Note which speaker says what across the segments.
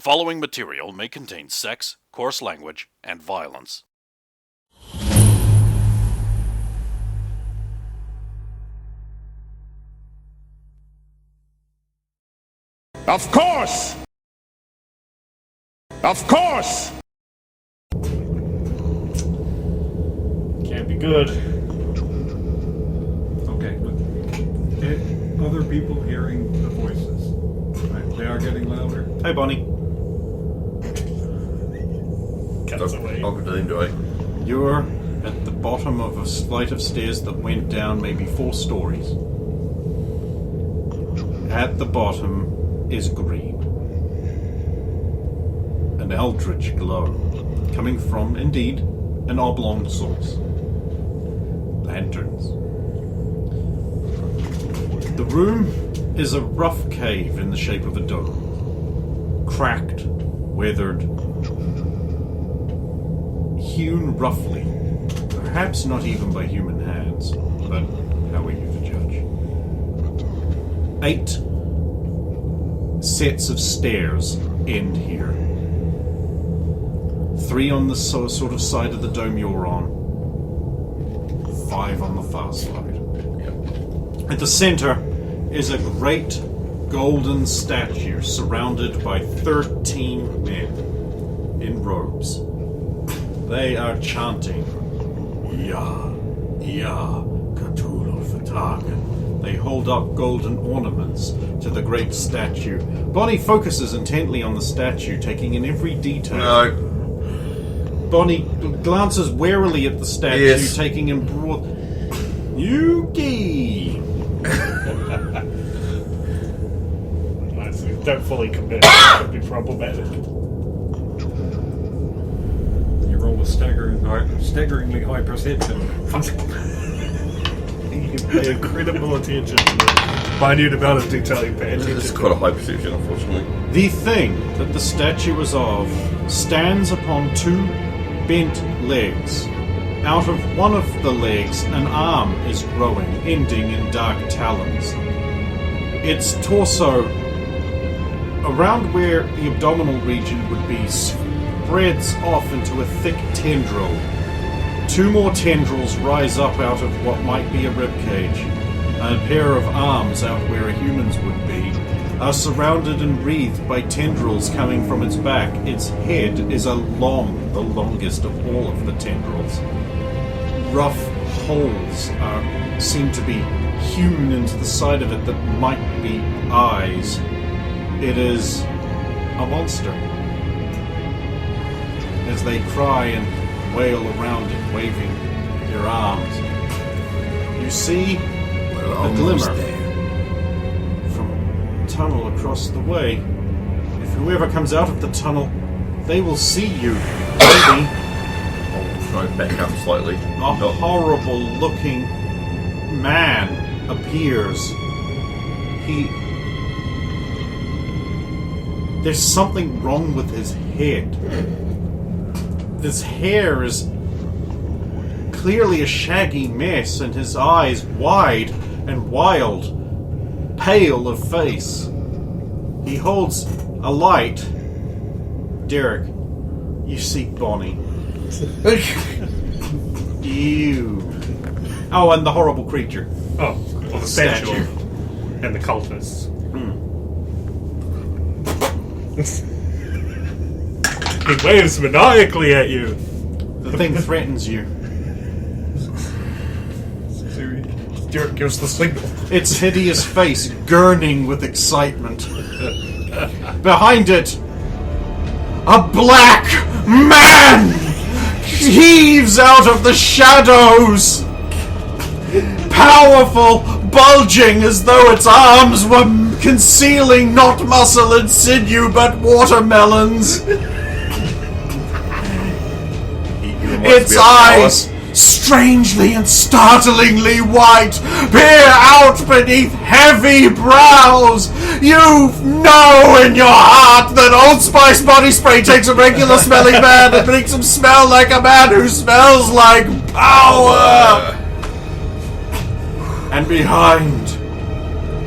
Speaker 1: following material may contain sex, coarse language, and violence.
Speaker 2: Of course! Of course!
Speaker 3: Can't be good.
Speaker 4: Okay, look. Other people hearing the voices. Right, they are getting louder.
Speaker 3: Hey, Bonnie. Cuts away.
Speaker 5: I'll do it.
Speaker 3: You're at the bottom of a flight of stairs that went down maybe 4 stories. At the bottom is green. An eldritch glow, coming from, indeed, an oblong source. Lanterns. The room is a rough cave in the shape of a dome. Cracked, weathered, hewn roughly, perhaps not even by human hands, but how are you to judge? 8 sets of stairs end here. 3 on the sort of side of the dome you're on. 5 on the far side. Yep. At the center is a great golden statue surrounded by 13 men in robes. They are chanting, Ya, Ya, Cthulhu Fatagan. They hold up golden ornaments to the great statue. Bonnie focuses intently on the statue, taking in every detail.
Speaker 5: No.
Speaker 3: Bonnie glances warily at the statue,
Speaker 5: yes.
Speaker 3: taking in broad... Yuki!
Speaker 2: Don't fully commit. It could be problematic.
Speaker 4: You roll a staggeringly high perception.
Speaker 2: You pay incredible attention to the minute amount of detail you pay attention
Speaker 5: This is
Speaker 2: to.
Speaker 5: quite a high perception, unfortunately.
Speaker 3: The thing that the statue is of stands upon 2 bent legs. Out of one of the legs, an arm is growing, ending in dark talons. Its torso, around where the abdominal region would be, spreads off into a thick tendril. 2 more tendrils rise up out of what might be a ribcage. A pair of arms out where a human's would be are surrounded and wreathed by tendrils coming from its back. Its head is the longest of all of the tendrils. Rough holes seem to be hewn into the side of it that might be eyes. It is a monster. As they cry and wail around it, waving their arms, you see a glimmer from a tunnel across the way. If whoever comes out of the tunnel, they will see you. Maybe
Speaker 5: I'll try and back up slightly.
Speaker 3: a horrible-looking man appears. There's something wrong with his head. His hair is clearly a shaggy mess, and his eyes wide and wild, pale of face. He holds a light. Derek, you see Bonnie. Ew. Oh, and the horrible creature.
Speaker 2: Oh, well, the statue. And the cultists. He waves maniacally at you.
Speaker 3: The thing threatens you.
Speaker 2: Derek gives the signal.
Speaker 3: Its hideous face gurning with excitement. Behind it, a black man heaves out of the shadows. Powerful, bulging as though its arms were concealing not muscle and sinew but watermelons. Its eyes, strangely and startlingly white, peer out beneath heavy brows. You know in your heart that Old Spice body spray takes a regular smelling man and makes him smell like a man who smells like power. And behind,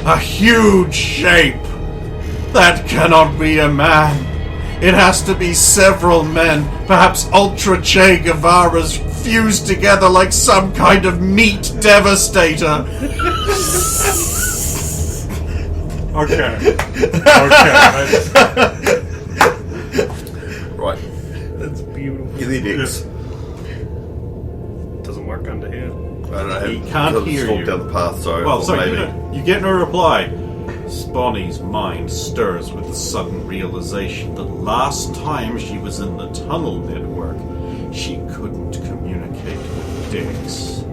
Speaker 3: a huge shape that cannot be a man. It has to be several men, perhaps Ultra Che Guevara's fused together like some kind of meat devastator.
Speaker 2: Okay.
Speaker 5: Right.
Speaker 2: That's beautiful.
Speaker 5: Give the dicks.
Speaker 2: Doesn't work under here.
Speaker 5: I don't know.
Speaker 3: He can't hear you.
Speaker 5: Down the path, so
Speaker 3: Well, sorry,
Speaker 5: maybe.
Speaker 3: you get no reply. Bonnie's mind stirs with the sudden realization that last time she was in the tunnel network, she couldn't communicate with Dix.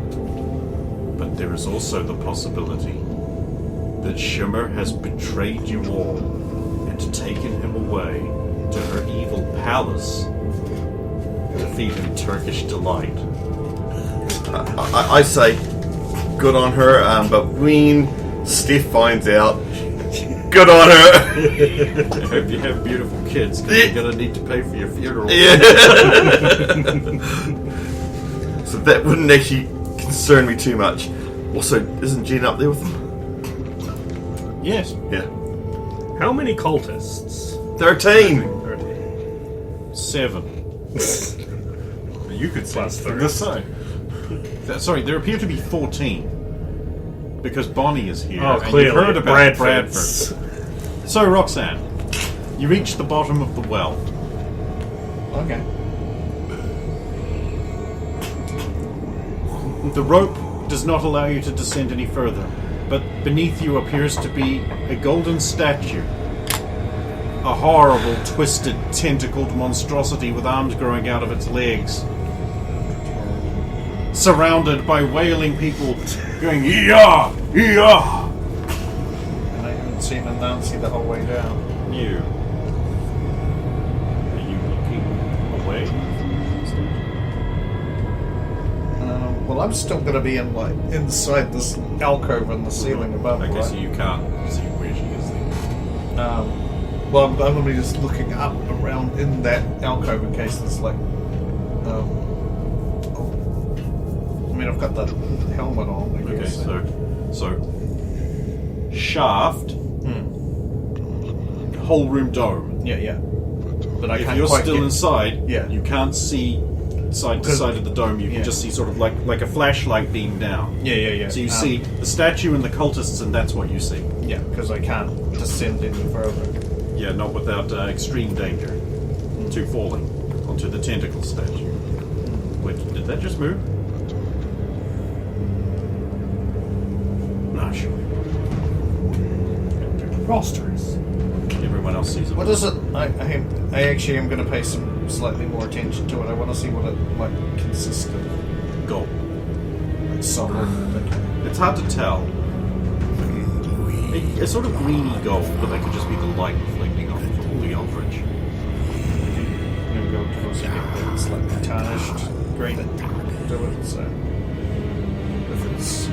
Speaker 3: But there is also the possibility that Shimmer has betrayed you all and taken him away to her evil palace to feed him Turkish delight.
Speaker 5: I say, good on her, but when Steph finds out, good on her.
Speaker 3: I hope you have beautiful kids, because you're going to need to pay for your funeral.
Speaker 5: Yeah. So that wouldn't actually concern me too much. Also, isn't Jean up there with them?
Speaker 3: Yes.
Speaker 5: Yeah.
Speaker 2: How many cultists?
Speaker 5: 13!
Speaker 3: 7.
Speaker 4: You could see
Speaker 2: Plus
Speaker 4: from
Speaker 2: 30.
Speaker 4: this side.
Speaker 3: Sorry, there appear to be 14. Because Bonnie is here.
Speaker 2: Oh,
Speaker 3: and
Speaker 2: clearly.
Speaker 3: you've heard about
Speaker 2: Bradford's.
Speaker 3: Bradford. So, Roxanne, you reach the bottom of the well.
Speaker 6: Okay.
Speaker 3: The rope does not allow you to descend any further, but beneath you appears to be a golden statue. A horrible, twisted, tentacled monstrosity with arms growing out of its legs. Surrounded by wailing people going, "Yah! Yah!"
Speaker 6: And I haven't seen Anansi the whole way down.
Speaker 3: You. Are you looking away?
Speaker 6: Well, I'm still going to be in inside this alcove in the ceiling above,
Speaker 3: Okay,
Speaker 6: right?
Speaker 3: so you can't see where she is then.
Speaker 6: Well, I'm going to be just looking up around in that alcove in case there's I mean, I've got the helmet on, I
Speaker 3: Okay,
Speaker 6: guess.
Speaker 3: so shaft, whole room dome.
Speaker 6: Yeah. But I
Speaker 3: If
Speaker 6: can't
Speaker 3: you're
Speaker 6: quite
Speaker 3: still
Speaker 6: get...
Speaker 3: inside,
Speaker 6: Yeah.
Speaker 3: you can't see side to side of the dome. You can
Speaker 6: Yeah.
Speaker 3: just see sort of like a flashlight beam down.
Speaker 6: Yeah.
Speaker 3: So you see the statue and the cultists, and that's what you see.
Speaker 6: Yeah, because I can't descend any further.
Speaker 3: Yeah, not without extreme danger to falling onto the tentacle statue. Wait, did that just move? Not sure.
Speaker 2: Rosters.
Speaker 3: Everyone else sees it.
Speaker 6: What is it? I actually am going to pay some slightly more attention to it. I want to see what it might consist of.
Speaker 3: Gold.
Speaker 6: Solid.
Speaker 3: It's hard to tell. It's sort of greeny gold, but that could just be the light reflecting off of all the eldritch.
Speaker 6: I'm going to go towards it. It's like tarnished green to it, so if it's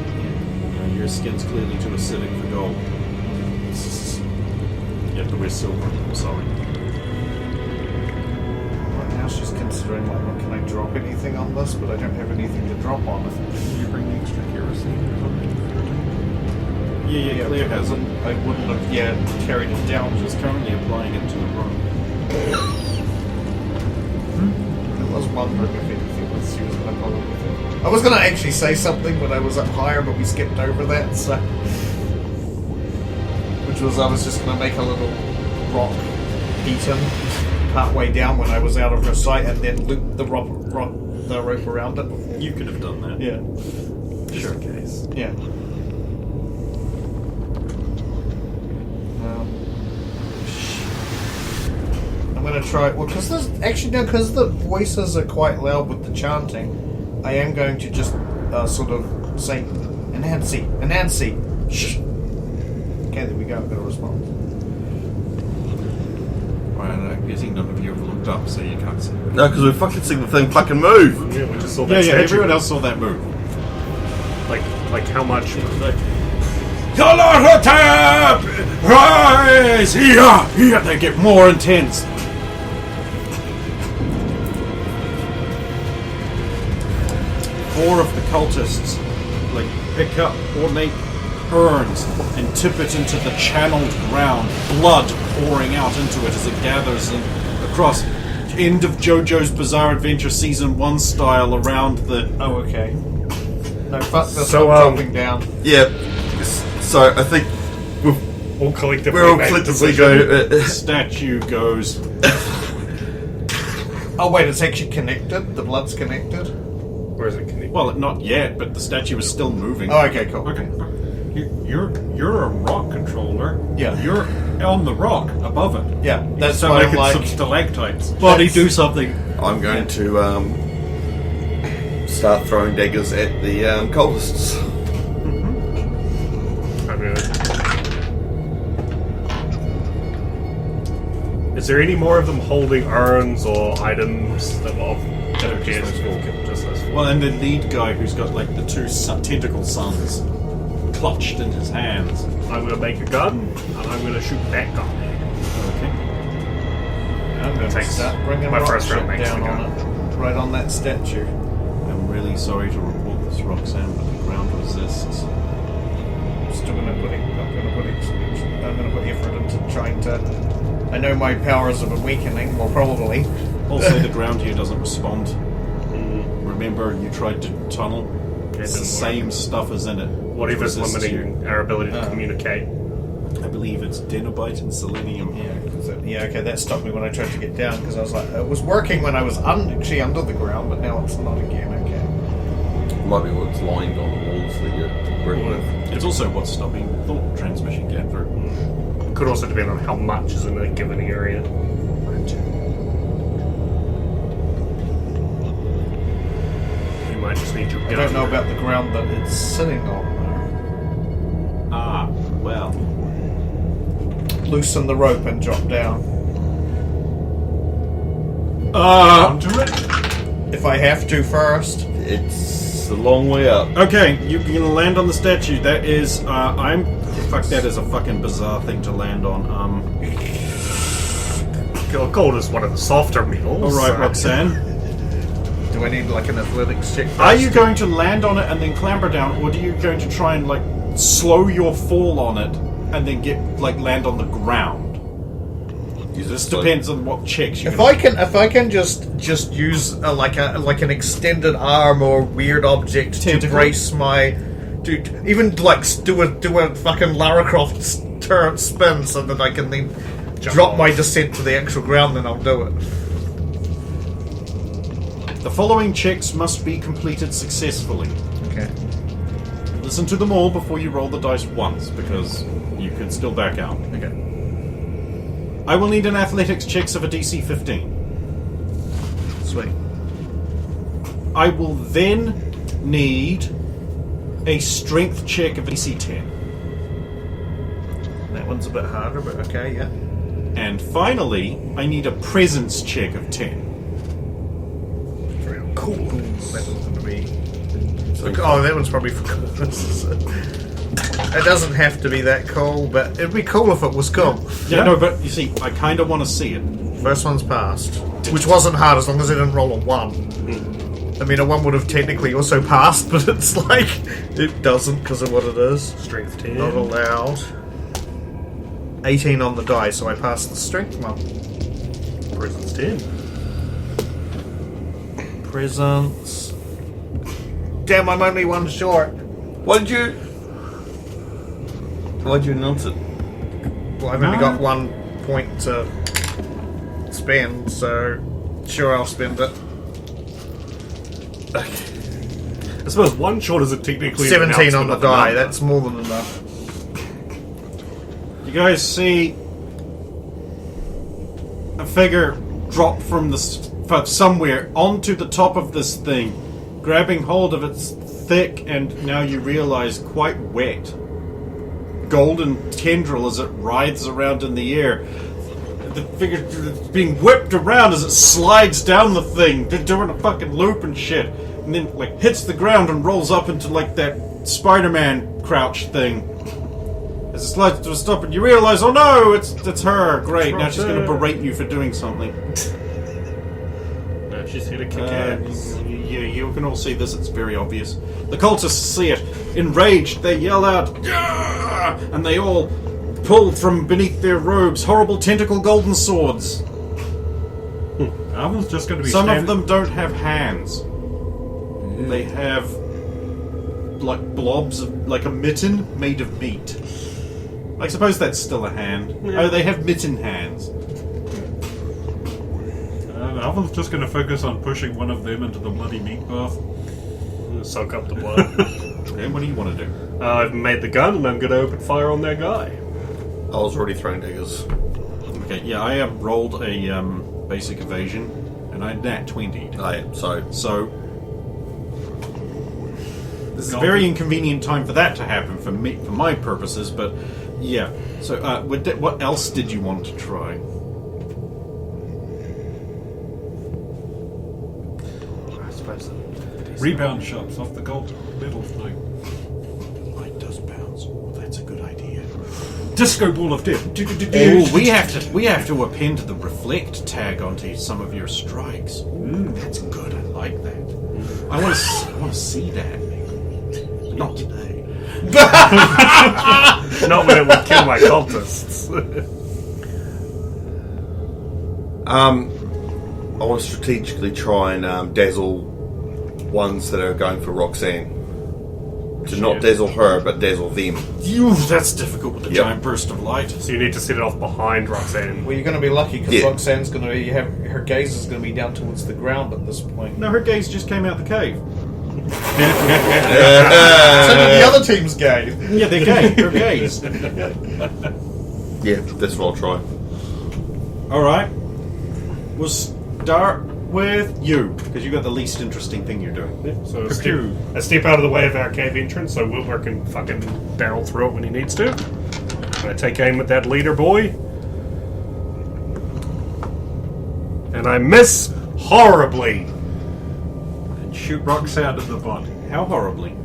Speaker 3: Your skin's clearly too acidic for gold. You have to wear silver. I'm sorry.
Speaker 6: right now she's considering well, can I drop anything on this? But I don't have anything to drop on it.
Speaker 4: Did you bring the extra kerosene or something?
Speaker 3: Yeah, Claire has it.
Speaker 6: I wouldn't have carried it down.
Speaker 3: She's currently applying it to the room.
Speaker 6: I was wondering if anything was she was going to bother with it. I was going to actually say something when I was up higher, but we skipped over that. So, which was I was just going to make a little rock beaten part way down when I was out of her sight, and then loop the rope around it. Before.
Speaker 3: You could have done that.
Speaker 6: Yeah.
Speaker 3: Sure case.
Speaker 6: Yeah. I'm gonna try. Well, because the voices are quite loud with the chanting, I am going to just sort of say, Anansi, shh. Okay, there we go. I've got a response.
Speaker 3: Right, I'm guessing none of you have looked up, so you can't see.
Speaker 5: No, because we fucking seen the thing fucking move.
Speaker 2: Yeah, we just saw that
Speaker 3: Yeah,
Speaker 2: statue.
Speaker 3: everyone else saw that move.
Speaker 2: Like how much?
Speaker 3: Tap! Rise! Here! They get more intense. Four of the cultists pick up ornate urns and tip it into the channeled ground, blood pouring out into it as it gathers in across. End of JoJo's Bizarre Adventure Season 1 style around the...
Speaker 6: Oh, okay. No, fuck this.
Speaker 2: So,
Speaker 6: I'm jumping down.
Speaker 5: Yeah. So I think
Speaker 2: All collectively.
Speaker 5: we're all
Speaker 2: made a
Speaker 5: collectively
Speaker 2: decision.
Speaker 5: going.
Speaker 3: The statue goes...
Speaker 6: Oh, wait, it's actually connected? The blood's connected?
Speaker 2: Where is it connected?
Speaker 3: Well, not yet, but the statue is still moving.
Speaker 6: Oh, okay, cool.
Speaker 4: Okay. You're a rock controller.
Speaker 6: Yeah.
Speaker 4: You're on the rock above it.
Speaker 6: Yeah, that's
Speaker 4: So
Speaker 6: why I'm
Speaker 4: making
Speaker 6: like...
Speaker 4: some stalactites.
Speaker 3: Body, do something.
Speaker 5: I'm going to start throwing daggers at the cultists.
Speaker 2: I'm gonna... Is there any more of them holding urns or items that will appear
Speaker 3: just those four.
Speaker 2: just those four?
Speaker 3: Well, and the lead guy who's got like the two tentacle suns clutched in his hands.
Speaker 2: I'm gonna make a gun and I'm gonna shoot that gun.
Speaker 3: Okay.
Speaker 6: I'm going to
Speaker 2: Takes
Speaker 6: start bringing
Speaker 2: my
Speaker 6: rock
Speaker 2: first
Speaker 6: shit
Speaker 2: round makes
Speaker 6: down
Speaker 2: the
Speaker 6: on it. Right on that statue.
Speaker 3: I'm really sorry to report this, Roxanne, but the ground resists.
Speaker 6: Still going to put I'm going to put effort into trying to... I know my powers have been weakening, well, probably.
Speaker 3: Also, the ground here doesn't respond. Remember, you tried to tunnel? It's the
Speaker 2: didn't
Speaker 3: same
Speaker 2: work.
Speaker 3: stuff as in it.
Speaker 2: Whatever's
Speaker 3: Resists
Speaker 2: limiting our ability to communicate.
Speaker 3: I believe it's denobite and selenium.
Speaker 6: Yeah, okay, that stopped me when I tried to get down, because I was like, it was working when I was actually under the ground, but now it's not again, okay.
Speaker 5: Might be what's lined on the walls that you're working with.
Speaker 3: It's also what's stopping thought transmission getting through.
Speaker 2: Could also depend on how much is in a given area. You might just need your gun.
Speaker 6: I don't know about the ground that it's sitting on,
Speaker 3: Ah, well.
Speaker 6: though. Loosen the rope and drop down.
Speaker 3: Onto it?
Speaker 6: If I have to first.
Speaker 5: It's a long way up.
Speaker 3: Okay, you're gonna land on the statue. That is, fuck, that is a fucking bizarre thing to land on.
Speaker 2: Gold is one of the softer metals.
Speaker 3: Alright, Roxanne.
Speaker 6: Do I need like an athletics check first?
Speaker 3: Are you going to land on it and then clamber down, or are you going to try and, like, slow your fall on it and then land on the ground? This depends on what checks you
Speaker 6: If I can just use like an extended arm or weird object
Speaker 3: Tentacle?
Speaker 6: to brace my, even like do a fucking Lara Croft turret spin so that I can then drop
Speaker 2: off.
Speaker 6: my descent to the actual ground, then I'll do it.
Speaker 3: The following checks must be completed successfully.
Speaker 6: Okay.
Speaker 3: Listen to them all before you roll the dice once, because you can still back out.
Speaker 6: Okay.
Speaker 3: I will need an athletics checks of a DC 15.
Speaker 6: Sweet.
Speaker 3: I will then need a strength check of DC 10.
Speaker 6: That one's a bit harder, but okay, yeah.
Speaker 3: And finally, I need a presence check of 10.
Speaker 6: Cool. That one's gonna be. Oh, that one's probably for coolness. It doesn't have to be that cool, but it'd be cool if it was cool.
Speaker 3: Yeah, no, but you see, I kind of want to see it.
Speaker 6: First one's passed, which wasn't hard as long as I didn't roll a 1. I mean, a 1 would have technically also passed, but it's like it doesn't because of what it is.
Speaker 2: Strength 10.
Speaker 6: Not allowed. 18 on the die, so I passed the strength one.
Speaker 2: Presence 10.
Speaker 6: Presence. Damn, I'm only 1 short.
Speaker 5: Why'd you announce it?
Speaker 6: Well, I've only got 1 point to spend, so sure, I'll spend it.
Speaker 2: I suppose 1 short is a technically
Speaker 6: 17 on the die,
Speaker 2: number.
Speaker 6: that's more than enough.
Speaker 3: You guys see a figure drop from somewhere onto the top of this thing, grabbing hold of its thick and now you realize quite wet golden tendril as it writhes around in the air. The figure is being whipped around as it slides down the thing, doing a fucking loop and shit, and then like hits the ground and rolls up into like that Spider-Man crouch thing. As it slides to a stop, and you realize, oh no, it's her. Great, now she's going to berate you for doing something.
Speaker 2: No, she's here to kick ass.
Speaker 3: You can all see this, it's very obvious. The cultists see it. Enraged, they yell out, "Yeah!" And they all pull from beneath their robes horrible tentacle golden swords.
Speaker 4: Alvin's just going to be
Speaker 3: Some of
Speaker 4: standing...
Speaker 3: them don't have hands. They have like blobs of, like a mitten made of meat. I suppose that's still a hand.
Speaker 2: Yeah.
Speaker 3: Oh, they have mitten hands.
Speaker 4: Alvin's just going to focus on pushing one of them into the bloody meat bath.
Speaker 2: Soak up the blood.
Speaker 3: Okay, what do you want to do?
Speaker 2: I've made the gun and I'm going to open fire on that guy.
Speaker 5: I was already throwing daggers.
Speaker 3: Okay, yeah, I rolled a basic evasion, and I nat 20'd. So this is a very inconvenient time for that to happen for me, for my purposes. But yeah. So what else did you want to try?
Speaker 2: I suppose.
Speaker 4: Rebound shots off the gold medal thing.
Speaker 3: Light does bounce. Well, that's a good idea.
Speaker 4: Disco ball of death.
Speaker 3: Oh, we have to append the reflect tag onto some of your strikes. That's good. I like that. I want to see that. Not today.
Speaker 2: Not when it would kill my cultists.
Speaker 5: I want to strategically try and dazzle ones that are going for Roxanne. To not dazzle her, but dazzle them.
Speaker 3: That's difficult with a giant burst of light.
Speaker 2: So you need to set it off behind Roxanne.
Speaker 6: Well, you're going to be lucky because
Speaker 5: Yeah.
Speaker 6: Roxanne's going to her gaze is going to be down towards the ground at this point.
Speaker 3: No, her gaze just came out the cave.
Speaker 6: So did the other team's gaze.
Speaker 3: Yeah, their gaze. Her gaze.
Speaker 5: Yeah, that's what I'll try.
Speaker 3: All right. We'll start with you because you got the least interesting thing you're doing.
Speaker 2: Yeah, so a step out of the way of our cave entrance so Wilbur can fucking barrel through it when he needs to. I take aim at that leader boy. And I miss horribly.
Speaker 4: And shoot Roxanne in the body.
Speaker 3: How horribly?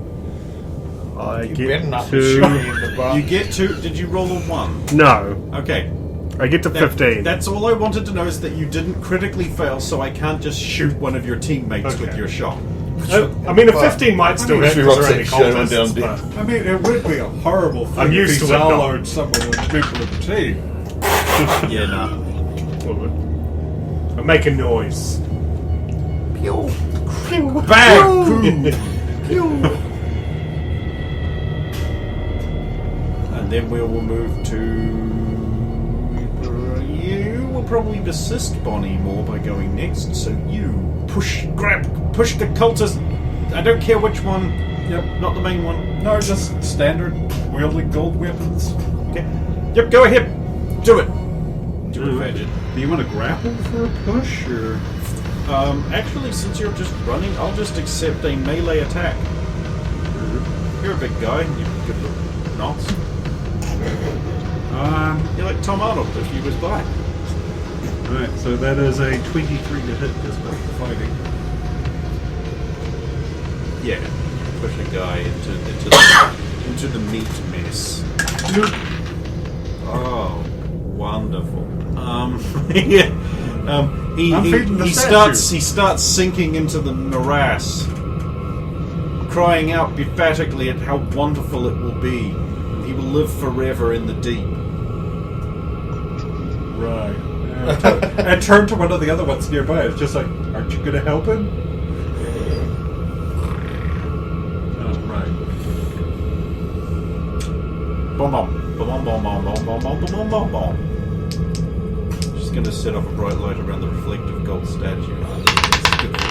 Speaker 2: I
Speaker 6: You
Speaker 2: get
Speaker 6: better not be
Speaker 2: to...
Speaker 6: shooting in the butt.
Speaker 3: You get to? Did you roll a 1?
Speaker 2: No.
Speaker 3: Okay.
Speaker 2: I get to 15.
Speaker 3: That's all I wanted to know is that you didn't critically fail, so I can't just shoot one of your teammates
Speaker 2: Okay.
Speaker 3: with your shot.
Speaker 2: I mean, a 15 might still hit because they're only
Speaker 5: Roxanne showing
Speaker 2: cultists,
Speaker 5: down
Speaker 2: but...
Speaker 4: I mean, it would be a horrible thing
Speaker 2: I'm used
Speaker 4: if he
Speaker 2: to it, no.
Speaker 4: soloed someone with people in the team.
Speaker 3: Yeah, nah.
Speaker 2: I make a noise.
Speaker 3: Bang! And then we will move to... You will probably assist Bonnie more by going next, so you push the cultist. I don't care which one. Yep, not the main one.
Speaker 4: No, just standard wielding gold weapons.
Speaker 3: Okay. Yep, go ahead. Do it. Do it, Fadget.
Speaker 4: Do you want to grapple for a push, or...?
Speaker 3: Actually, since you're just running, I'll just accept a melee attack. You're a big guy, and you've got good knots. You're like Tom Arnold if he was black.
Speaker 4: Alright, so that is a 23 to hit just by fighting.
Speaker 3: Yeah. Push a guy into the meat mess. Oh, wonderful. He starts sinking into the morass, crying out emphatically at how wonderful it will be. He will live forever in the deep.
Speaker 4: Right. And turn to one of the other ones nearby. It's just like, aren't you going to help him? Oh, right.
Speaker 3: Bom bom. Bom bom bom bom bom bom bom bom bom bom. Just gonna set off a bright light around the reflective gold statue. It's good for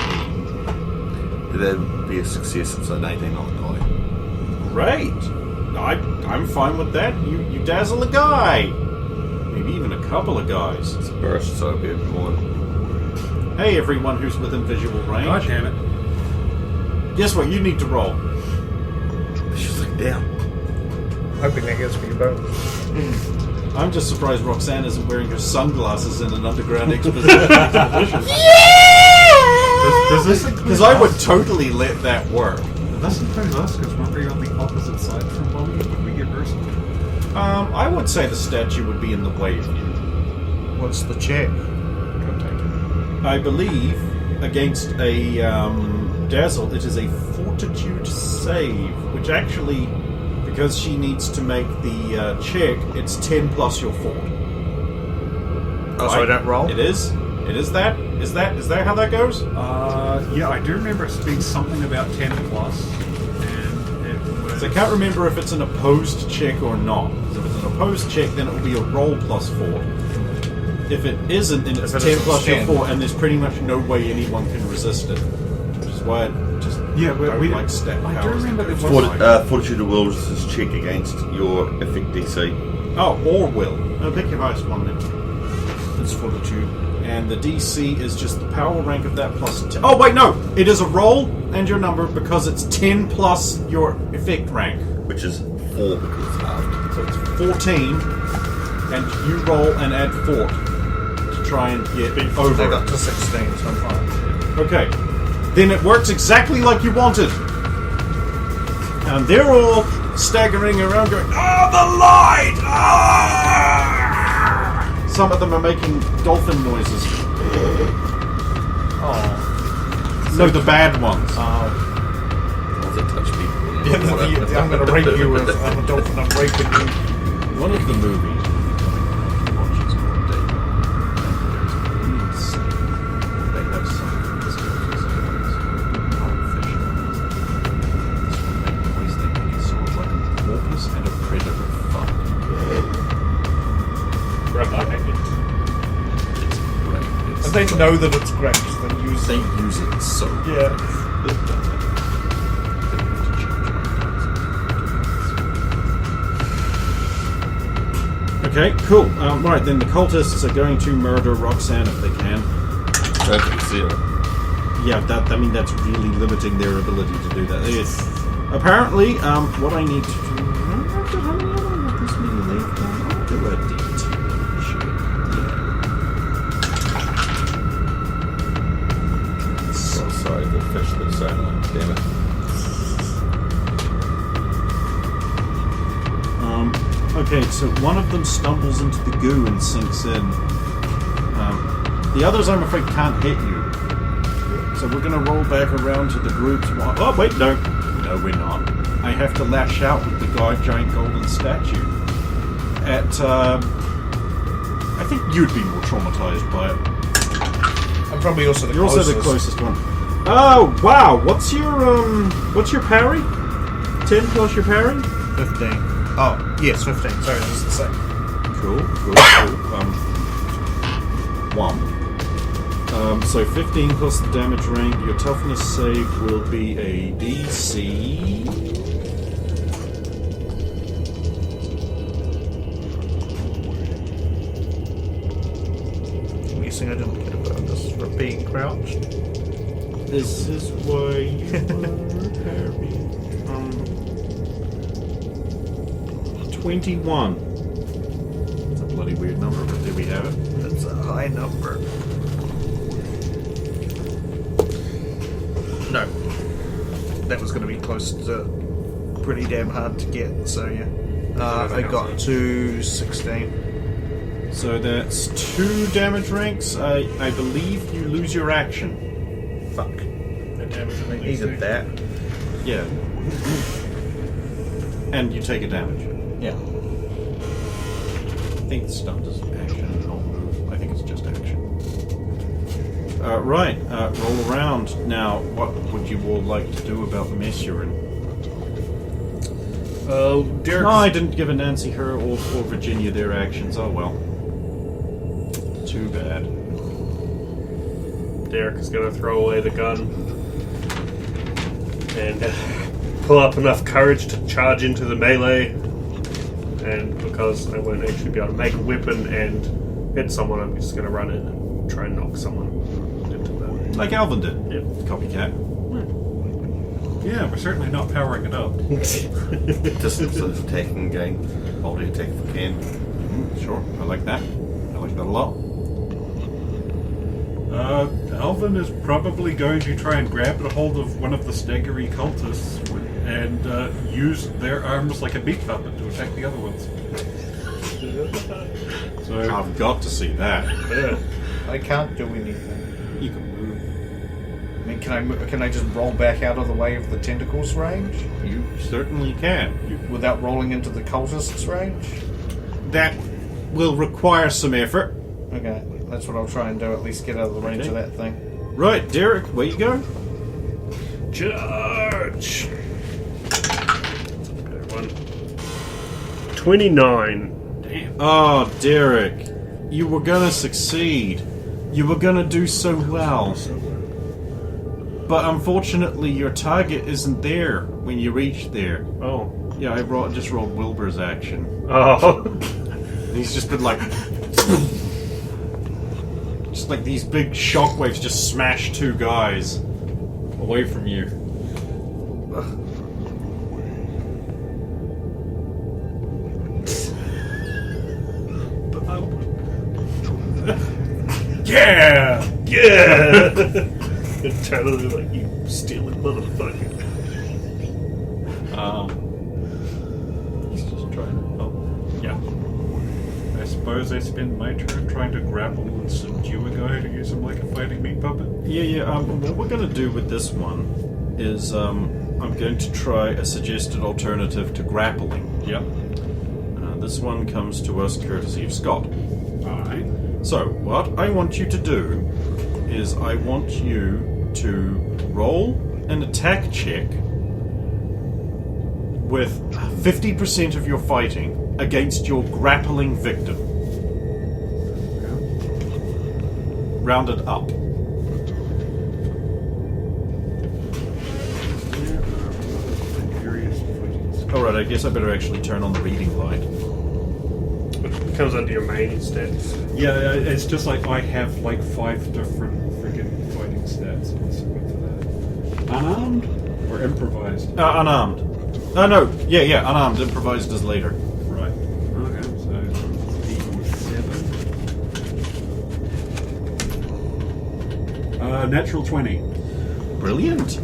Speaker 3: me.
Speaker 5: That would be a success since an 18 on the die.
Speaker 3: Great. I'm fine with that. You dazzle a guy. Maybe even a couple of guys.
Speaker 5: It's a burst, so it'll be a bit more.
Speaker 3: Hey, everyone who's within visual range.
Speaker 4: God damn it.
Speaker 3: Guess what? You need to roll.
Speaker 5: She's like down.
Speaker 6: Hoping that gets me both.
Speaker 3: I'm just surprised Roxanne isn't wearing her sunglasses in an underground exposition.
Speaker 4: Does this include
Speaker 3: Because I would totally let that work.
Speaker 4: Does this include us? Because weren't we on the opposite side from Bonnie? Would we get versatile?
Speaker 3: I would say the statue would be in the way of you.
Speaker 6: What's the check?
Speaker 3: I believe against a dazzle, it is a fortitude save, which actually, because she needs to make the check, it's 10 plus your fort.
Speaker 6: Oh, so I don't roll?
Speaker 3: It is. It is that? Is that how that goes?
Speaker 4: Yeah, I do remember it being something about 10 plus, and it was...
Speaker 3: So I can't remember if it's an opposed check or not. So if it's an opposed check, then it will be a roll plus 4. If it isn't, then it's
Speaker 6: If it
Speaker 3: 10
Speaker 6: is,
Speaker 3: plus
Speaker 6: it's
Speaker 3: your
Speaker 6: 10.
Speaker 3: 4, and there's pretty much no way anyone can resist it. Which is why I just don't like stat
Speaker 4: I do
Speaker 3: powers.
Speaker 4: remember
Speaker 3: that
Speaker 4: there
Speaker 3: go
Speaker 4: was...
Speaker 3: through.
Speaker 5: Fortitude of will resist check against your effect DC.
Speaker 3: Oh, or will. No, pick your highest one then.
Speaker 6: It's fortitude.
Speaker 3: And the DC is just the power rank of that plus 10. Oh, wait, no! It is a roll and your number because it's 10 plus your effect rank.
Speaker 5: Which is 4 because it's halved.
Speaker 3: So it's 14, and you roll and add 4 to try and get
Speaker 6: I
Speaker 3: over.
Speaker 6: got to 16, so I'm fine.
Speaker 3: Okay. Then it works exactly like you wanted. And they're all staggering around going, "Ah, the light! Ah!" Some of them are making dolphin noises.
Speaker 6: Oh.
Speaker 3: No, the bad ones.
Speaker 5: Does it touch people?
Speaker 6: Yeah, I'm going to rape you as I'm a dolphin. I'm raping you.
Speaker 3: One of the movies watches called Day. They have some of this artificial. This one make noise they make it sort of like a porpoise and a predator fight.
Speaker 2: Right.
Speaker 3: It's great.
Speaker 6: And they know that it's great.
Speaker 3: They use it so
Speaker 6: Yeah.
Speaker 3: Okay, cool. Right, then the cultists are going to murder Roxanne if they can.
Speaker 5: Don't conceal it.
Speaker 3: Yeah, that's really limiting their ability to do that. Apparently, what I need to do... How many of them have this many left? I'll do a D10 check. Yeah.
Speaker 5: Oh, sorry, the fish was silent. Damn it.
Speaker 3: Okay, so one of them stumbles into the goo and sinks in. The others, I'm afraid, can't hit you. So we're going to roll back around to the groups. Oh, wait, no. No, we're not. I have to lash out with the giant golden statue. I think you'd be more traumatized by it.
Speaker 6: I'm probably also the
Speaker 3: You're
Speaker 6: closest.
Speaker 3: also the closest one. Oh, wow. What's your parry? 10 plus your parry?
Speaker 6: 15. Oh, yes, 15. Sorry, that was the same.
Speaker 3: Cool. 1. So 15 plus the damage rank. Your toughness save will be a DC.
Speaker 6: I'm guessing I didn't get a bonus for being crouched.
Speaker 3: This is why you parry. 21. It's a bloody weird number, but there we have it.
Speaker 6: That's a high number. No. That was going to be close to pretty damn hard to get, so yeah. I got to 16.
Speaker 3: So that's 2 damage ranks. I believe you lose your action.
Speaker 6: Fuck.
Speaker 2: The damage
Speaker 6: I needed that.
Speaker 3: Yeah. And you take a damage.
Speaker 6: Yeah.
Speaker 3: I think stunned is action, not move. I think it's just action. Right, roll around. Now, what would you all like to do about the mess you're in?
Speaker 2: Derek.
Speaker 3: No, I didn't give a Nancy, her, or Virginia their actions. Oh well. Too bad.
Speaker 2: Derek is going to throw away the gun and pull up enough courage to charge into the melee. And because I won't actually be able to make a weapon and hit someone, I'm just going to run in and try and knock someone into the...
Speaker 3: Like Alvin did.
Speaker 2: Yep.
Speaker 3: Copycat.
Speaker 4: Yeah, we're certainly not powering it up.
Speaker 5: Distance of taking game. Body attack if we can.
Speaker 3: Sure, I like that. I like that a lot.
Speaker 4: Alvin is probably going to try and grab a hold of one of the staggery cultists and use their arms like a meat puppet to attack the other ones. So
Speaker 3: I've got to see that.
Speaker 2: Yeah.
Speaker 6: I can't do anything.
Speaker 3: You can move.
Speaker 6: I mean, can I just roll back out of the way of the tentacles range?
Speaker 3: You certainly can.
Speaker 6: Without rolling into the cultists range?
Speaker 3: That will require some effort.
Speaker 6: Okay. That's what I'll try and do. At least get out of the range
Speaker 3: Okay.
Speaker 6: of that thing.
Speaker 3: Right, Derek, where you go?
Speaker 2: Charge! Okay, 29. Damn.
Speaker 3: Oh, Derek, you were gonna succeed. You were gonna do so well. But unfortunately, your target isn't there when you reach there.
Speaker 2: Oh.
Speaker 3: Yeah, I just rolled Wilbur's action.
Speaker 2: Oh.
Speaker 3: And he's just been like... just like these big shockwaves just smash two guys away from you.
Speaker 2: Yeah! Yeah! It's totally like, you stealing motherfucker.
Speaker 3: He's just trying to... Oh, yeah.
Speaker 4: I suppose I spend my turn trying to grapple and subdue a guy to use him like a fighting meat puppet.
Speaker 3: Yeah. What we're going to do with this one is I'm going to try a suggested alternative to grappling.
Speaker 4: Yep.
Speaker 3: This one comes to us courtesy of Scott.
Speaker 4: Alright.
Speaker 3: So, what I want you to do is I want you to roll an attack check with 50% of your fighting against your grappling victim. Rounded up. Alright, I guess I better actually turn on the reading light.
Speaker 2: It comes under your main stats.
Speaker 4: Yeah, it's just like I have like 5 different freaking fighting stats. Let's go to that. Unarmed or improvised?
Speaker 3: Unarmed. No, yeah, unarmed. Improvised is later.
Speaker 4: Right. Okay, so D7. Natural 20.
Speaker 3: Brilliant.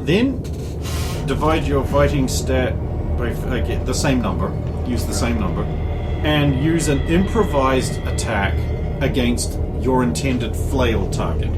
Speaker 3: Then divide your fighting stat by get the same number. Use the same number, and use an improvised attack against your intended flail target.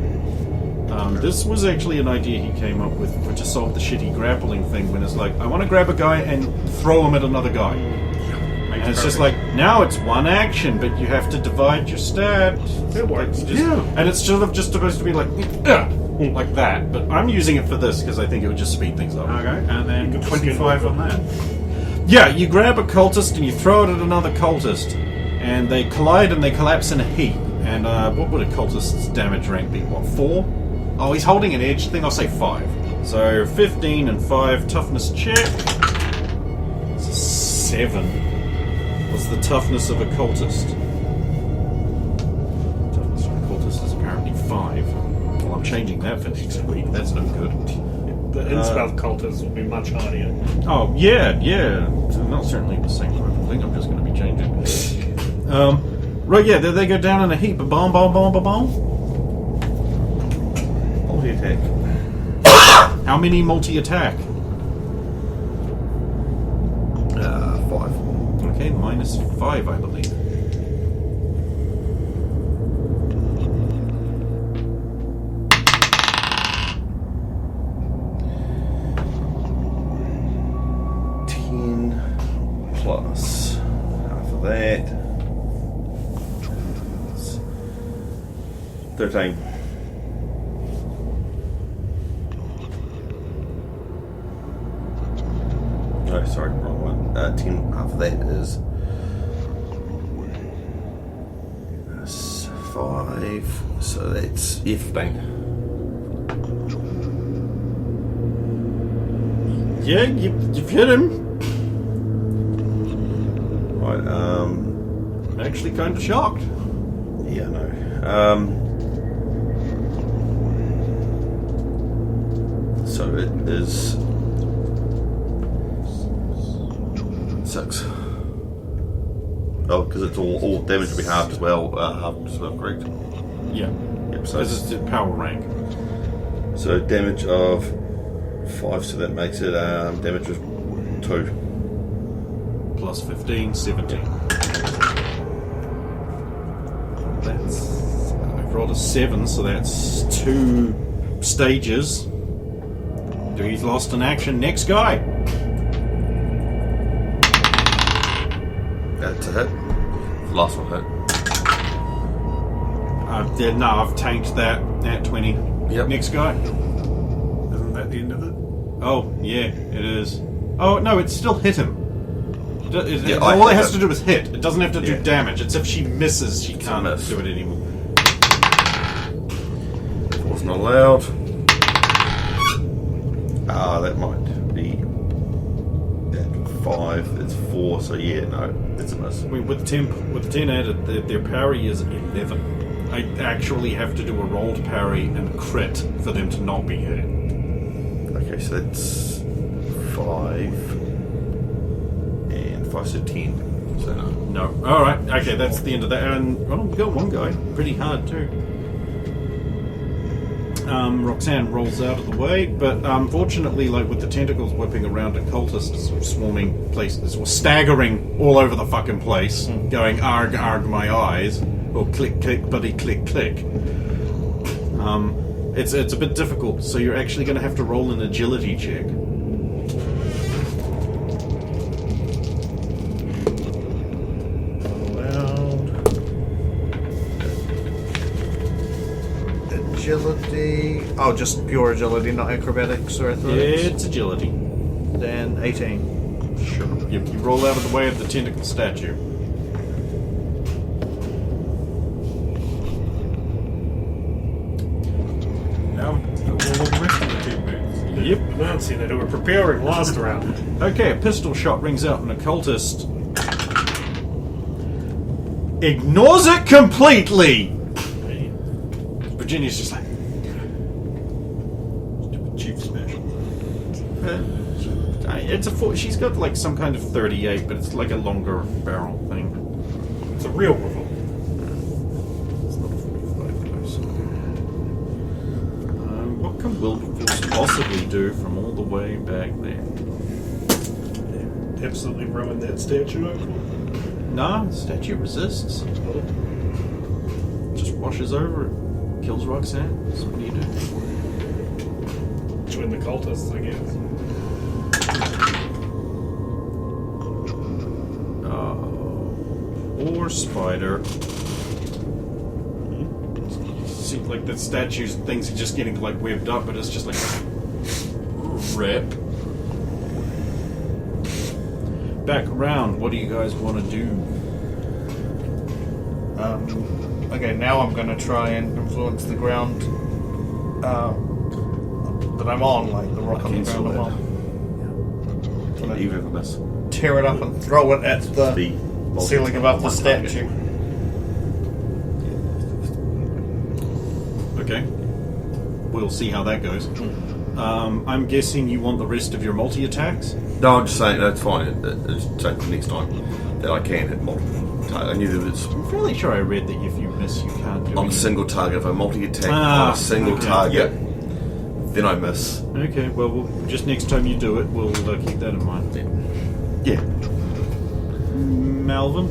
Speaker 3: This was actually an idea he came up with to solve the shitty grappling thing. When it's like, I want to grab a guy and throw him at another guy, and it's just like, now it's one action, but you have to divide your stat.
Speaker 2: It works.
Speaker 3: And it's sort of just supposed to be like, like that. But I'm using it for this because I think it would just speed things up.
Speaker 4: Okay, and then 25 on that.
Speaker 3: Yeah, you grab a cultist and you throw it at another cultist, and they collide and they collapse in a heap. And what would a cultist's damage rank be? What, 4? Oh, he's holding an edge thing. I'll say 5. So 15 and 5 toughness check. It's a 7. What's the toughness of a cultist? Toughness of a cultist is apparently 5. Well, I'm changing that for next week. That's no good.
Speaker 2: The in-spell cultists will be much hardier.
Speaker 3: Oh, yeah. Not certainly the same type of thing. I'm just going to be changing. Right, yeah, they go down in a heap. Boom.
Speaker 5: Multi-attack.
Speaker 3: How many multi-attack?
Speaker 5: 5.
Speaker 3: Okay, minus 5, I believe.
Speaker 5: Plus half of that. 13. No, sorry, wrong one. 10. Half of that is 5. So that's 15.
Speaker 3: Yeah, you've hit him.
Speaker 5: Right.
Speaker 3: I'm actually kind of shocked.
Speaker 5: Yeah, no. So it is 6. Oh, because it's all damage will be halved as well. Halved as well, correct?
Speaker 3: Yeah.
Speaker 5: Yep. So
Speaker 3: This is the power rank.
Speaker 5: so damage of 5. So that makes it damage of 2.
Speaker 3: Plus 15, 17. I've rolled a 7, so that's 2 stages. He's lost an action. Next guy.
Speaker 5: That's a hit. Last one hit.
Speaker 3: No, I've tanked that at 20.
Speaker 5: Yep.
Speaker 3: Next guy.
Speaker 4: Isn't that the end of it?
Speaker 3: Oh, yeah, it is. Oh, no, it still hit him.
Speaker 5: I
Speaker 3: All it
Speaker 5: hit
Speaker 3: has
Speaker 5: him.
Speaker 3: to do is hit. It doesn't have to do
Speaker 5: Yeah.
Speaker 3: damage. It's if she misses, she can't
Speaker 5: miss.
Speaker 3: do it anymore.
Speaker 5: Four's not allowed. That might be at 5. It's 4, so yeah, no, it's a miss.
Speaker 3: I mean, with the 10 added, their parry is 11. I actually have to do a rolled parry and crit for them to not be hit.
Speaker 5: Okay, so that's 5. And 5's a 10. So no.
Speaker 3: No. Alright, okay, that's the end of that. And, well, we got one guy. Pretty hard, too. Roxanne rolls out of the way, but unfortunately, like with the tentacles whipping around and cultists swarming places, or staggering all over the fucking place, going arg arg my eyes, or click click buddy click click. It's a bit difficult, so you're actually going to have to roll an agility check.
Speaker 6: Agility. Oh, just pure agility, not acrobatics or athletics.
Speaker 3: It's agility.
Speaker 6: Then 18.
Speaker 3: Sure. You roll out of the way of the tentacle statue.
Speaker 4: Now, all the rest of the teammates.
Speaker 3: Yep.
Speaker 2: Announcing that we were preparing last round.
Speaker 3: Okay, a pistol shot rings out and a cultist ignores it completely. Virginia's just like,
Speaker 4: Chief special.
Speaker 3: it's a she's got like some kind of 38, but it's like a longer barrel thing.
Speaker 2: It's a real revolver.
Speaker 3: It's not a 45 though, so. What can Wilberforce possibly do from all the way back there?
Speaker 2: Absolutely ruin that statue over.
Speaker 3: Nah, the statue resists. Just washes over it. Kills Roxanne. So what do you do?
Speaker 2: Join the cultists, I guess.
Speaker 3: Or spider. Seems like the statues and things are just getting like webbed up, but it's just like rip. Back around. What do you guys want to do?
Speaker 6: Okay, now I'm going to try and influence the ground that I'm on, like the rock on the ground I'm on.
Speaker 5: You have a miss.
Speaker 6: Tear it up and throw it at the ceiling above the statue.
Speaker 3: Okay. We'll see how that goes. I'm guessing you want the rest of your multi-attacks?
Speaker 5: No, I'm just saying that's fine. It's next time that I can hit multiple. I knew there was
Speaker 3: I'm fairly sure I read that if you miss, you can't do
Speaker 5: on a
Speaker 3: anything.
Speaker 5: single target. If I multi-attack on a single
Speaker 3: okay.
Speaker 5: target, then I miss.
Speaker 3: Okay, well, just next time you do it, we'll keep that in mind.
Speaker 5: Yeah.
Speaker 3: Malvin?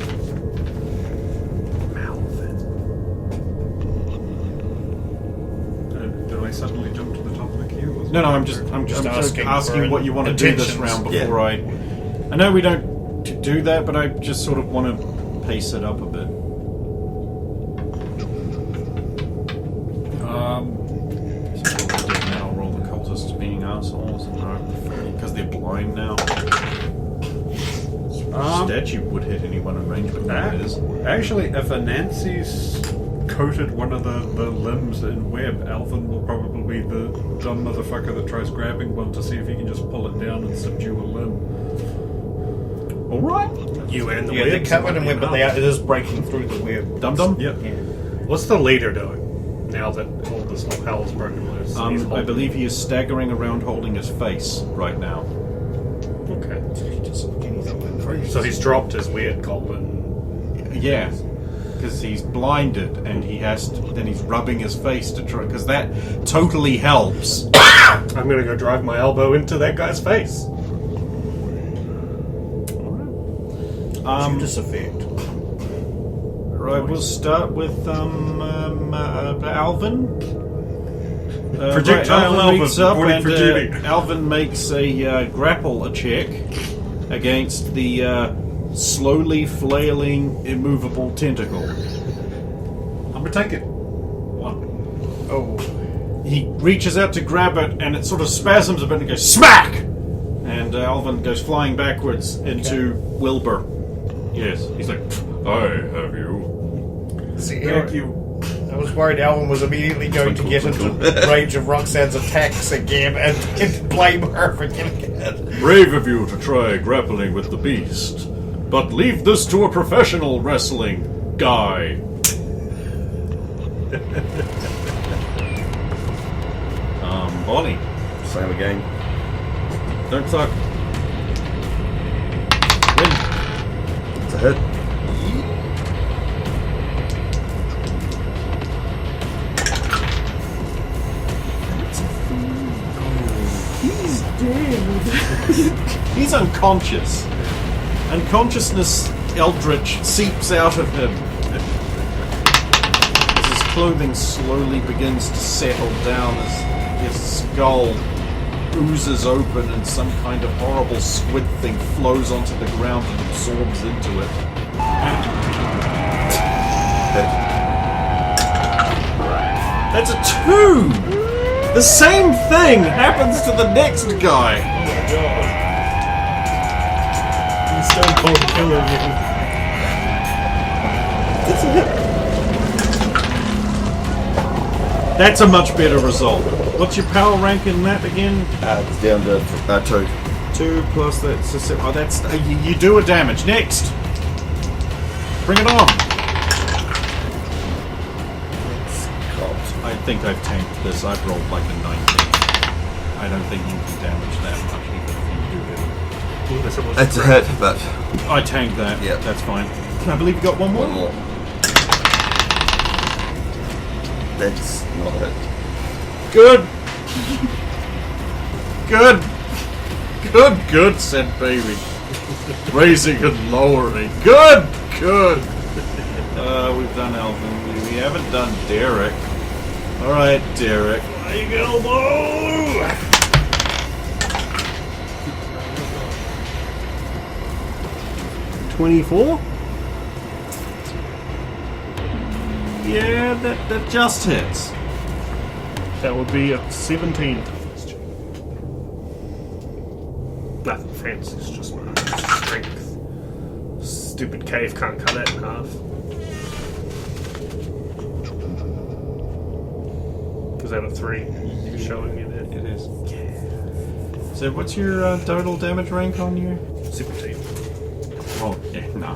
Speaker 4: Did I suddenly jump to the top of the queue? Was
Speaker 3: No,
Speaker 4: it-
Speaker 3: I'm just asking what you want to do this
Speaker 2: intentions.
Speaker 3: round before I know we don't do that, but I just sort of want to pace it up a bit. So what we did now, roll the cultists being assholes, because they're blind now. Statue would hit anyone in range, but now it is.
Speaker 4: Actually, if Anansi's coated one of the limbs in web, Alvin will probably be the dumb motherfucker that tries grabbing one to see if he can just pull it down and subdue a limb.
Speaker 3: Alright.
Speaker 2: You and the
Speaker 6: Yeah, they're
Speaker 2: webs
Speaker 6: covered in
Speaker 2: might
Speaker 6: web,
Speaker 2: be
Speaker 6: but
Speaker 2: enough.
Speaker 6: it is breaking through the web.
Speaker 3: Dum Dum?
Speaker 4: Yep.
Speaker 6: Yeah.
Speaker 2: What's the leader doing now that all this hell is broken loose? He's
Speaker 3: I
Speaker 2: holding-
Speaker 3: believe he is staggering around holding his face right now.
Speaker 2: Okay.
Speaker 6: Anything
Speaker 2: So he's dropped his weird goblin.
Speaker 3: Yeah, because he's blinded and he has to, then he's rubbing his face to try, because that totally helps.
Speaker 2: I'm gonna go drive my elbow into that guy's face.
Speaker 6: this effect.
Speaker 3: Right, we'll start with Alvin.
Speaker 2: Projectile Alvin,
Speaker 3: meets up
Speaker 2: reporting
Speaker 3: and
Speaker 2: for duty.
Speaker 3: Alvin makes a grapple check against the slowly flailing, immovable tentacle.
Speaker 4: I'm gonna take it.
Speaker 6: Oh.
Speaker 3: He reaches out to grab it, and it sort of spasms a bit and goes smack! And Alvin goes flying backwards into Wilbur. Yes, he's like, I have you.
Speaker 6: See,
Speaker 3: Thank you.
Speaker 6: I was worried Alvin was immediately going to get into range of Roxanne's attacks again and blame her for getting it.
Speaker 3: Brave of you to try grappling with the beast, but leave this to a professional wrestling guy. Bonnie,
Speaker 5: Same again.
Speaker 3: don't suck. Win.
Speaker 5: It's a hit.
Speaker 3: He's unconscious. Unconsciousness eldritch seeps out of him as his clothing slowly begins to settle down, as his skull oozes open and some kind of horrible squid thing flows onto the ground and absorbs into it. That's a 2! The same thing happens to the next guy!
Speaker 2: He's Stone Cold Killer again.
Speaker 3: That's a much better result. What's your power rank in that again?
Speaker 5: It's down to 2.
Speaker 3: 2 plus that's a 7. Oh, that's you do a damage. Next, bring it on. I think I've tanked this. I've rolled like a 19. I don't think you can damage that much even if you do it.
Speaker 5: It's a hit, but
Speaker 3: I tanked that.
Speaker 5: Yep.
Speaker 3: That's fine. I believe you got one more.
Speaker 5: one more. That's not a hit.
Speaker 3: Good. Good, said baby. Raising and lowering. Good. We've done Alvin. We haven't done Derek. Alright, Derek. Flying elbow! $24? Yeah, that just hits.
Speaker 2: That would be a 17. Nothing fancy, it's just my strength. Stupid cave can't cut that in half. Is that a 3? You're showing me that.
Speaker 3: It is. So what's your total damage rank on your...
Speaker 2: 17.
Speaker 3: Oh, yeah, no.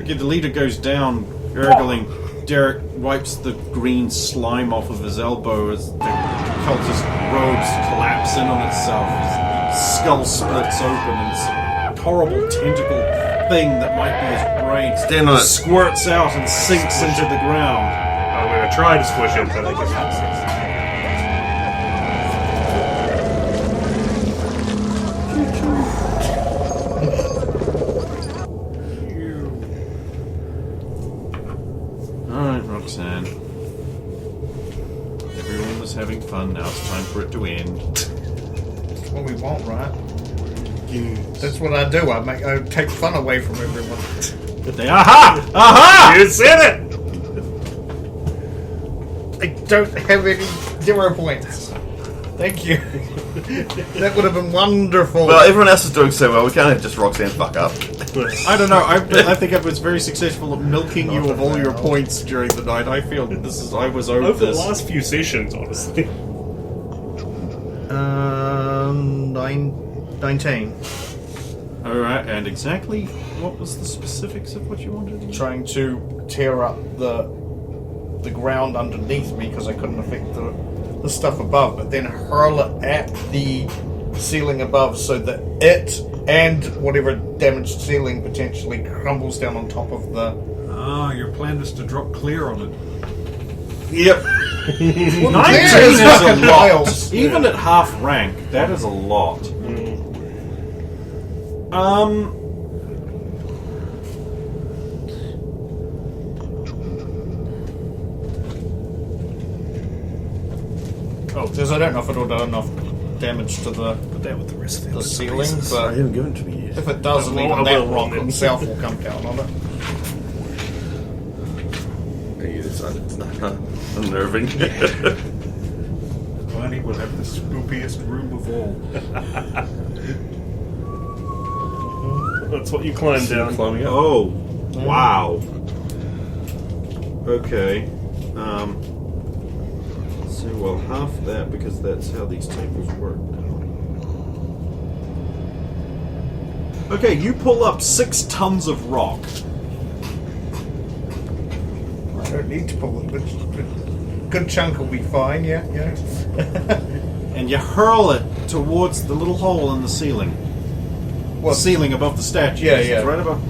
Speaker 3: Okay, the leader goes down, gurgling. Derek wipes the green slime off of his elbow as the cultist robes collapse in on itself. His skull splits open and some horrible tentacle thing that might be his brain
Speaker 5: Stand on it.
Speaker 3: squirts out and sinks into the ground.
Speaker 2: I'm gonna try to squish it, but I guess it's...
Speaker 3: Alright, Roxanne. Everyone was having fun, now it's time for it to end.
Speaker 6: That's what we want, right? That's what I do. I take fun away from everyone.
Speaker 3: Aha! Aha!
Speaker 2: You said it!
Speaker 6: I don't have any 0 points. Thank you. That would have been wonderful.
Speaker 5: Well, everyone else is doing so well. We can't have just Roxanne fuck up.
Speaker 3: I don't know. I think I was very successful at milking you of all your points during the night. I feel I was owed
Speaker 2: Over the
Speaker 3: this.
Speaker 2: last few sessions, honestly.
Speaker 6: 19.
Speaker 3: Alright, and exactly what was the specifics of what you wanted to do?
Speaker 6: Trying to tear up the ground underneath me because I couldn't affect the stuff above, but then hurl it at the ceiling above so that it and whatever damaged ceiling potentially crumbles down on top of the...
Speaker 4: Ah, your plan is to drop clear on it.
Speaker 5: Yep.
Speaker 3: 19
Speaker 6: There
Speaker 3: is a
Speaker 6: fucking
Speaker 3: lot.
Speaker 6: miles.
Speaker 3: Even at half rank, that is a lot.
Speaker 6: Oh, because I don't know if it'll do enough damage to the ceiling,
Speaker 5: I
Speaker 6: but
Speaker 5: haven't given it to me yet.
Speaker 6: if it doesn't,
Speaker 2: Well,
Speaker 6: even
Speaker 2: I
Speaker 6: that
Speaker 2: will
Speaker 6: rock
Speaker 2: then.
Speaker 6: itself will come down on it.
Speaker 5: Are you It's unnerving.
Speaker 4: Barney will have the spookiest room of all.
Speaker 2: That's what you climb down.
Speaker 5: Climbing up.
Speaker 3: Oh, wow. Okay. So, well, half that, because that's how these tables work. Okay, you pull up 6 tons of rock.
Speaker 6: I don't need to pull it, but good chunk will be fine, yeah.
Speaker 3: And you hurl it towards the little hole in the ceiling.
Speaker 6: What?
Speaker 3: The ceiling above the statue.
Speaker 6: Yeah,
Speaker 3: It's
Speaker 6: yeah.
Speaker 3: right above.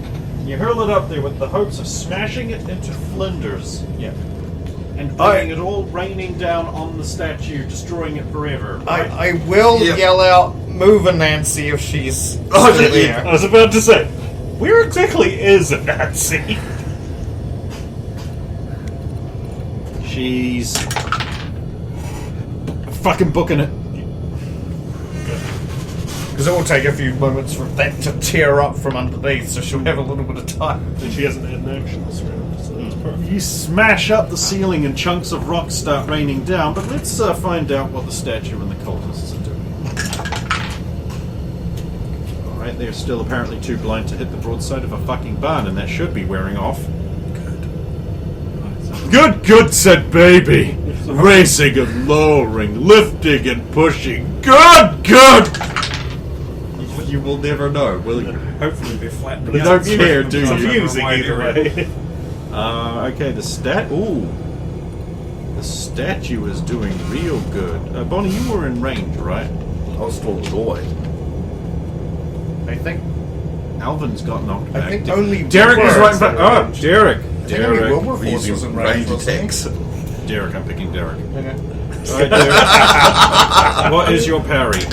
Speaker 3: You hurl it up there with the hopes of smashing it into flinders. Yeah. And bringing it all raining down on the statue, destroying it forever. Right?
Speaker 6: I will
Speaker 5: Yep.
Speaker 6: yell out, "Move a Nancy," if she's
Speaker 5: Oh,
Speaker 6: still
Speaker 5: yeah.
Speaker 6: there.
Speaker 2: I was about to say, where exactly is a Nazi?
Speaker 3: She's fucking booking it.
Speaker 6: Because it will take a few moments for that to tear up from underneath, so she'll have a little bit of time.
Speaker 2: And she hasn't had an action this round, so that's perfect.
Speaker 3: You smash up the ceiling and chunks of rock start raining down, but let's find out what the statue and the cultists are doing. Alright, they're still apparently too blind to hit the broadside of a fucking barn, and that should be wearing off. Good, said Baby. Racing and lowering, lifting and pushing. Good!
Speaker 5: You will never know, will you?
Speaker 4: Hopefully they're flat.
Speaker 3: You don't care, do
Speaker 2: It's
Speaker 3: you?
Speaker 2: amusing either way.
Speaker 3: Okay, the statue is doing real good. Bonnie, you were in range, right?
Speaker 5: I was told the doorway.
Speaker 6: I think
Speaker 3: Alvin's got knocked back.
Speaker 6: I think only
Speaker 3: Derek is right in
Speaker 2: Wilberforce
Speaker 3: front.
Speaker 2: in
Speaker 3: Oh,
Speaker 2: range.
Speaker 3: Derek.
Speaker 6: I think only
Speaker 3: Derek.
Speaker 6: Wilberforce was in range,
Speaker 5: range
Speaker 6: wasn't he?
Speaker 5: attacks.
Speaker 3: Derek, I'm picking Derek.
Speaker 6: Okay.
Speaker 3: Alright, Derek. What is your parry?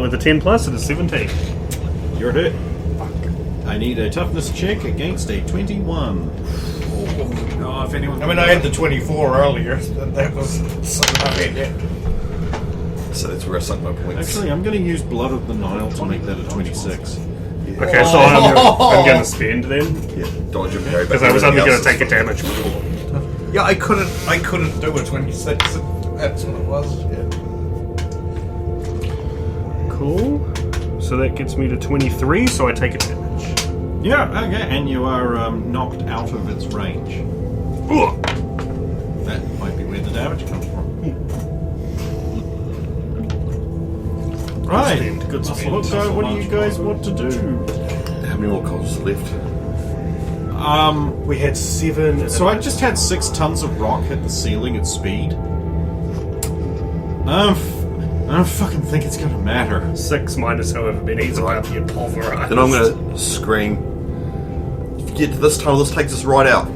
Speaker 2: With a 10 plus, it is 17.
Speaker 3: You're hit. I need a toughness check against a 21.
Speaker 4: Oh, if anyone.
Speaker 6: I mean, I had the 24 earlier. That was something I made. Yeah.
Speaker 5: So that's where I sunk my points.
Speaker 3: Actually, I'm going to use Blood of the Nile to make that a 26.
Speaker 2: Okay, so I'm going to spend then,
Speaker 5: Yeah, dodge and parry.
Speaker 2: because I was only going to take a damage before.
Speaker 6: Yeah, I couldn't do a 26. That's what it was. Yeah.
Speaker 2: Cool. So that gets me to 23, so I take a damage.
Speaker 3: Yeah, okay, and you are knocked out of its range.
Speaker 2: Ugh.
Speaker 3: That might be where the damage comes from. Right.
Speaker 2: spend, good spend.
Speaker 3: So what do you guys want to do?
Speaker 5: How many more coals are left?
Speaker 2: We had 7.
Speaker 3: So I just had 6 tons of rock hit the ceiling at speed. I don't fucking think it's gonna matter.
Speaker 2: 6 minus however many is about to get pulverized.
Speaker 5: Then I'm going to scream. If you get to this tunnel, this takes us right out.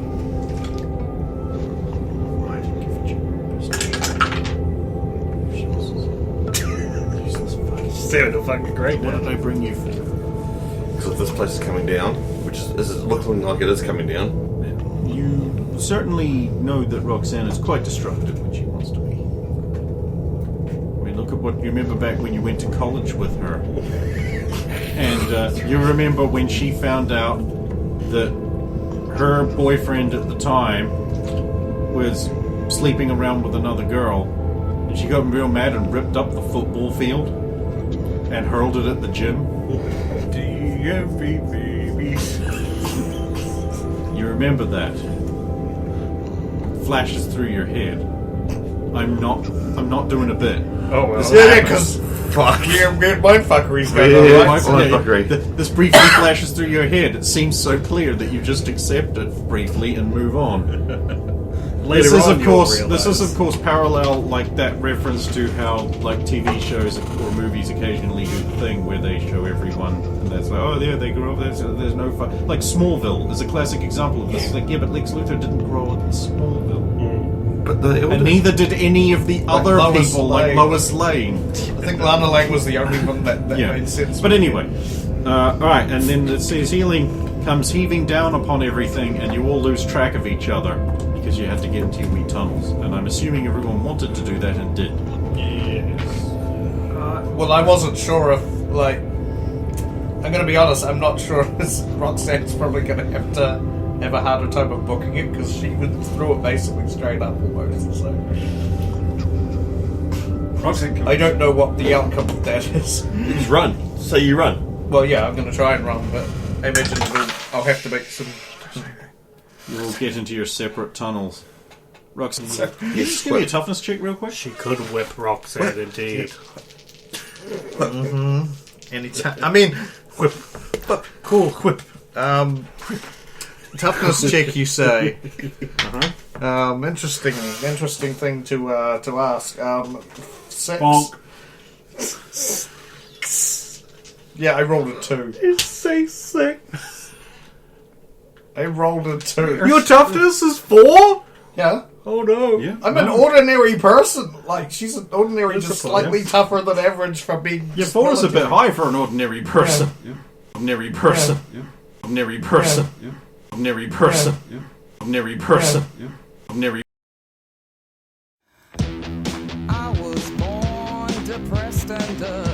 Speaker 2: Sounded fucking great.
Speaker 3: What did I bring you for?
Speaker 5: Because if this place is coming down, which is looking like it is coming down.
Speaker 3: You certainly know that Roxanne is quite destructive when she wants to be. I mean, look at what you remember back when you went to college with her. And you remember when she found out that her boyfriend at the time was sleeping around with another girl, and she got real mad and ripped up the football field and hurled it at the gym.
Speaker 4: DMV, baby.
Speaker 3: You remember that? Flashes through your head. I'm not doing a bit.
Speaker 2: Oh well.
Speaker 6: Yeah, because
Speaker 5: Fuck.
Speaker 6: weird mindfuckery's going
Speaker 5: Yeah,
Speaker 6: on,
Speaker 5: yeah,
Speaker 6: right?
Speaker 5: mindfuckery.
Speaker 3: This briefly flashes through your head. It seems so clear that you just accept it briefly and move on.
Speaker 2: Later
Speaker 3: This is,
Speaker 2: on,
Speaker 3: of
Speaker 2: you'll
Speaker 3: course,
Speaker 2: realise.
Speaker 3: parallel like that reference to how like TV shows or movies occasionally do the thing where they show everyone and that's like, oh, there they grew up. There's no fun. Like Smallville is a classic example of this. It's like, yeah, but Lex Luthor didn't grow up in Smallville,
Speaker 5: But
Speaker 3: and neither did any of the other
Speaker 6: Lois
Speaker 3: people, like
Speaker 6: Lane.
Speaker 3: Lois Lane.
Speaker 6: I think Lana Lang was the only one that
Speaker 3: Yeah.
Speaker 6: made sense.
Speaker 3: But anyway, alright, and then the ceiling comes heaving down upon everything, and you all lose track of each other because you had to get into your wee tunnels. And I'm assuming everyone wanted to do that and did.
Speaker 2: Yes.
Speaker 6: Well, I wasn't sure if, like, I'm going to be honest, I'm not sure if Roxanne's probably going to have to have a harder time of booking it because she threw it basically straight up almost. So
Speaker 4: Roxanne,
Speaker 6: I don't know what the outcome of that is.
Speaker 5: You just run. So you run.
Speaker 6: Well, yeah, I'm going to try and run, but I imagine I'll have to make some.
Speaker 3: You will get into your separate tunnels. Roxanne,
Speaker 5: Yes,
Speaker 3: can you just give me a toughness check real quick?
Speaker 2: She could whip Roxanne, indeed.
Speaker 6: Anytime. I mean, whip. Cool, whip. Toughness check, you say? Interesting thing to ask. 6.
Speaker 4: Bonk.
Speaker 6: Yeah, I rolled a 2.
Speaker 2: You say 6.
Speaker 6: I rolled a 2.
Speaker 2: Your toughness is 4?
Speaker 6: Yeah.
Speaker 2: Oh no.
Speaker 4: Yeah,
Speaker 6: I'm an ordinary person. Like, she's an ordinary, just
Speaker 2: Discipline,
Speaker 6: slightly tougher than average for being.
Speaker 3: Your 4 is a bit
Speaker 6: military.
Speaker 3: high for an ordinary person.
Speaker 4: Yeah.
Speaker 3: Ordinary person.
Speaker 4: Yeah.
Speaker 3: Ordinary person.
Speaker 4: Yeah.
Speaker 3: Ordinary person.
Speaker 4: Yeah.
Speaker 3: Ordinary person.
Speaker 4: Yeah.
Speaker 3: Ordinary.
Speaker 7: I was born depressed and